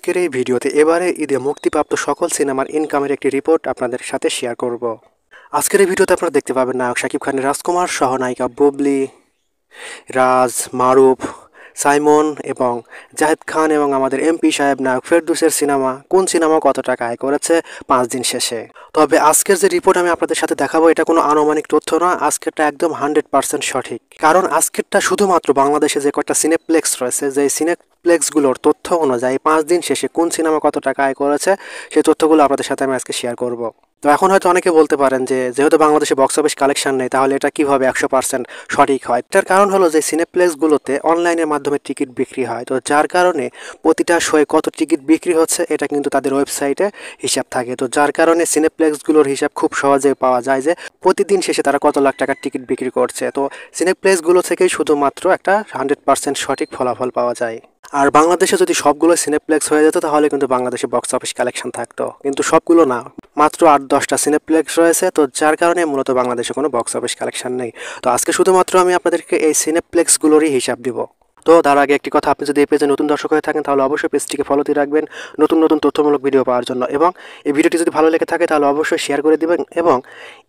আজকের এই ভিডিওতে এবারে ঈদে মুক্তিপ্রাপ্ত সকল সিনেমার ইনকামের একটি রিপোর্ট আপনাদের সাথে শেয়ার করব। আজকের এই ভিডিওতে আপনারা দেখতে পাবেন নায়ক শাকিব খানের রাজকুমার সহ নায়িকা বুবলি, রাজ, মারুফ, সাইমন এবং জাহিদ খান এবং আমাদের এমপি সাহেব নায়ক ফেরদৌসের সিনেমা কোন সিনেমা কত টাকা আয় করেছে 5 দিন শেষে। তবে আজকের যে রিপোর্ট আমি আপনাদের সাথে দেখাবো এটা কোনো আনুমানিক তথ্য না, আজকেরটা একদম 100% সঠিক। কারণ আজকেরটা শুধুমাত্র বাংলাদেশে যে কয়েকটা সিনেপ্লেক্স রয়েছে, যে সিনেপ্লেক্সগুলোর তথ্য অনুযায়ী 5 দিন শেষে কোন সিনেমা কত টাকা আয় করেছে সেই তথ্যগুলো আপনাদের সাথে আমি আজকে শেয়ার করব। তো এখন হয়তো অনেকে বলতে পারেন যে যেহেতু বাংলাদেশে বক্স অফিস কালেকশন নেই তাহলে এটা কিভাবে 100% সঠিক হয়। এটার কারণ হলো যে সিনেপ্লেক্সগুলোতে অনলাইনের মাধ্যমে টিকিট বিক্রি হয়, তো যার কারণে প্রতিটা শোয়ে কত টিকিট বিক্রি হচ্ছে এটা কিন্তু তাদের ওয়েবসাইটে হিসাব থাকে। তো যার কারণে সিনেপ্লেক্সগুলোর হিসাব খুব সহজে পাওয়া যায় যে প্রতিদিন শেষে তারা কত লাখ টাকার টিকিট বিক্রি করছে। তো সিনেপ্লেক্সগুলো থেকেই শুধুমাত্র একটা 100% সঠিক ফলাফল পাওয়া যায়। আর বাংলাদেশে যদি সবগুলো সিনেপ্লেক্স হয়ে যেত তাহলে কিন্তু বাংলাদেশে বক্স অফিস কালেকশন থাকতো, কিন্তু সবগুলো না, মাত্র 8-10টা সিনেপ্লেক্স রয়েছে। তো যার কারণে মূলত বাংলাদেশে কোনো বক্স অফিস কালেকশন নেই। তো আজকে শুধুমাত্র আমি আপনাদেরকে এই সিনেপ্লেক্সগুলোরই হিসাব দিব। তো তার আগে একটি কথা, আপনি যদি এই পেজে নতুন দর্শক হয়ে থাকেন তাহলে অবশ্যই পেজটিকে ফলো দিয়ে রাখবেন নতুন নতুন তথ্যমূলক ভিডিও পাওয়ার জন্য, এবং এই ভিডিওটি যদি ভালো লেগে থাকে তাহলে অবশ্যই শেয়ার করে দিবেন, এবং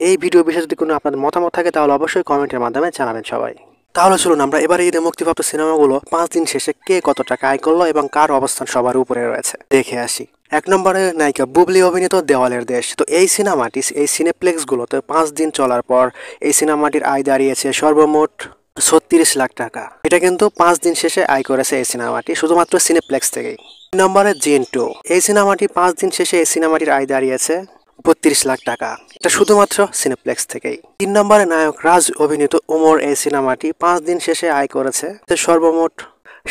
এই ভিডিও বিষয়ে যদি কোনো আপনাদের মতামত থাকে তাহলে অবশ্যই কমেন্টের মাধ্যমে জানাবেন সবাই। তাহলে চলুন আমরা এবারে ঈদে মুক্তিপ্রাপ্ত সিনেমাগুলো 5 দিন শেষে কে কত টাকা আয় করলো এবং কার অবস্থান সবার উপরে রয়েছে দেখে আসি। 1 নম্বরে নায়িকা বুবলি অভিনীত দেওয়ালের দেশ। তো এই সিনেমাটি এই সিনেপ্লেক্সগুলোতে 5 দিন চলার পর এই সিনেমাটির আয় দাঁড়িয়েছে সর্বমোট 36 লাখ টাকা। এটা কিন্তু 5 দিন শেষে আয় করেছে এই সিনেমাটি শুধুমাত্র সিনেপ্লেক্স থেকেই। 2 নম্বরে জিন 2, এই সিনেমাটি 5 দিন শেষে এই সিনেমাটির আয় দাঁড়িয়েছে 32 লাখ টাকা, এটা শুধুমাত্র সিনেপ্লেক্স থেকেই। 3 নম্বরে নায়ক রাজ অভিনীত ওমর, এই সিনেমাটি 5 দিন শেষে আয় করেছে সর্বমোট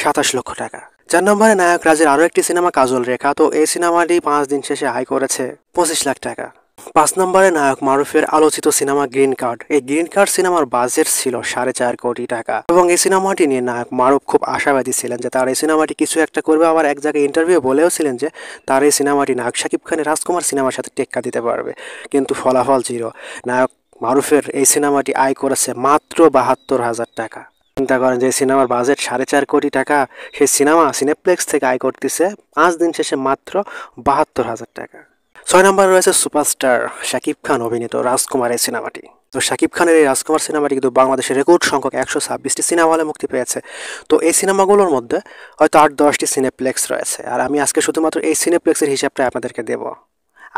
27 লক্ষ টাকা। 4 নম্বরে নায়ক রাজের আরও একটি সিনেমা কাজল রেখা, তো এই সিনেমাটি 5 দিন শেষে আয় করেছে 25 লাখ টাকা। 5 নম্বরে নায়ক মারুফের আলোচিত সিনেমা গ্রিন কার্ড, এই গ্রিন কার্ড সিনেমার বাজেট ছিল 4.5 কোটি টাকা, এবং এই সিনেমাটি নিয়ে নায়ক মারুফ খুব আশাবাদী ছিলেন যে তার এই সিনেমাটি কিছু একটা করবে। আবার এক জায়গায় ইন্টারভিউ বলেও ছিলেন যে তার এই সিনেমাটি নায়ক শাকিব খানের রাজকুমার সিনেমার সাথে টেক্কা দিতে পারবে, কিন্তু ফলাফল জিরো। নায়ক মারুফের এই সিনেমাটি আয় করেছে মাত্র 72,000 টাকা। চিন্তা করেন যে সিনেমার বাজেট 4.5 কোটি টাকা, সেই সিনেমা সিনেপ্লেক্স থেকে আয় করতেছে 5 দিন শেষে মাত্র 72,000 টাকা। 6 নম্বরে রয়েছে সুপারস্টার শাকিব খান অভিনীত রাজকুমার এই সিনেমাটি। তো শাকিব খানের এই রাজকুমার সিনেমাটি কিন্তু বাংলাদেশের রেকর্ড সংখ্যক 126টি সিনেমা হলে মুক্তি পেয়েছে। তো এই সিনেমাগুলোর মধ্যে হয়তো 8-10টি সিনেপ্লেক্স রয়েছে, আর আমি আজকে শুধুমাত্র এই সিনেপ্লেক্সের হিসাবটা আপনাদেরকে দেব।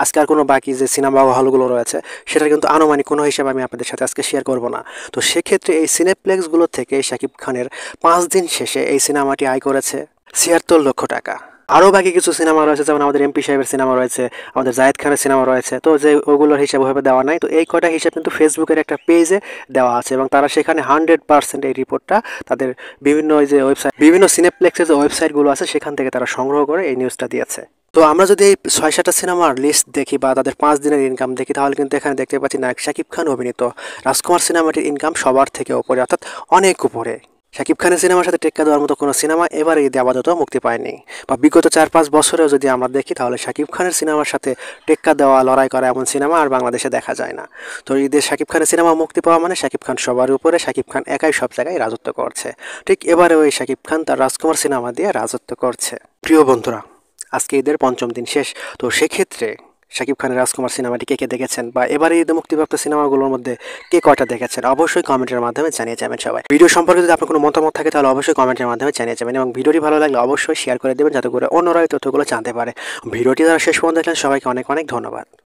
আজকে আর কোনো বাকি যে সিনেমা হলগুলো রয়েছে সেটার কিন্তু আনুমানিক কোনো হিসাব আমি আপনাদের সাথে আজকে শেয়ার করব না। তো সেক্ষেত্রে এই সিনেপ্লেক্সগুলো থেকে শাকিব খানের 5 দিন শেষে এই সিনেমাটি আয় করেছে 76 লক্ষ টাকা। আরও বাকি কিছু সিনেমা রয়েছে, যেমন আমাদের এমপি সাহেবের সিনেমা রয়েছে, আমাদের জাহিদ খানের সিনেমা রয়েছে, তো যে ওগুলোর হিসাব ওইভাবে দেওয়া নাই। তো এই কটা হিসাব কিন্তু ফেসবুকের একটা পেজে দেওয়া আছে, এবং তারা সেখানে 100% এই রিপোর্টটা তাদের বিভিন্ন যে ওয়েবসাইট, বিভিন্ন সিনেপ্লেক্সের যে ওয়েবসাইটগুলো আছে সেখান থেকে তারা সংগ্রহ করে এই নিউজটা দিয়েছে। তো আমরা যদি এই 6-7টা সিনেমার লিস্ট দেখি বা তাদের 5 দিনের ইনকাম দেখি তাহলে কিন্তু এখানে দেখতে পাচ্ছি নায়ক শাকিব খান অভিনীত রাজকুমার সিনেমাটির ইনকাম সবার থেকে উপরে, অর্থাৎ অনেক উপরে। শাকিব খানের সিনেমার সাথে টেক্কা দেওয়ার মতো কোনো সিনেমা এবার ঈদে আপাতত মুক্তি পায়নি, বা বিগত 4-5 বছরেও যদি আমরা দেখি তাহলে শাকিব খানের সিনেমার সাথে টেক্কা দেওয়া, লড়াই করা এমন সিনেমা আর বাংলাদেশে দেখা যায় না। তো ঈদে শাকিব খানের সিনেমা মুক্তি পাওয়া মানে শাকিব খান সবার উপরে, শাকিব খান একাই সব জায়গায় রাজত্ব করছে। ঠিক এবারে ওই শাকিব খান তার রাজকুমার সিনেমা দিয়ে রাজত্ব করছে। প্রিয় বন্ধুরা, আজকে ঈদের 5ম দিন শেষ। তো সেক্ষেত্রে শাকিব খানের রাজকুমার সিনেমাটি কে কে দেখেছেন, বা এবারে ঈদে মুক্তিপ্রাপ্ত সিনেমাগুলোর মধ্যে কে কয়টা দেখেছেন, অবশ্যই কমেন্টের মাধ্যমে জানিয়ে যাবেন সবাই। ভিডিও সম্পর্কে যদি আপনার কোনো মতামত থাকে তাহলে অবশ্যই কমেন্টের মাধ্যমে জানিয়ে যাবেন, এবং ভিডিওটি ভালো লাগলে অবশ্যই শেয়ার করে দেবেন যাতে করে অন্যরা এই তথ্যগুলো জানতে পারে। ভিডিওটি যারা শেষ পর্যন্ত দেখলেন সবাইকে অনেক অনেক ধন্যবাদ।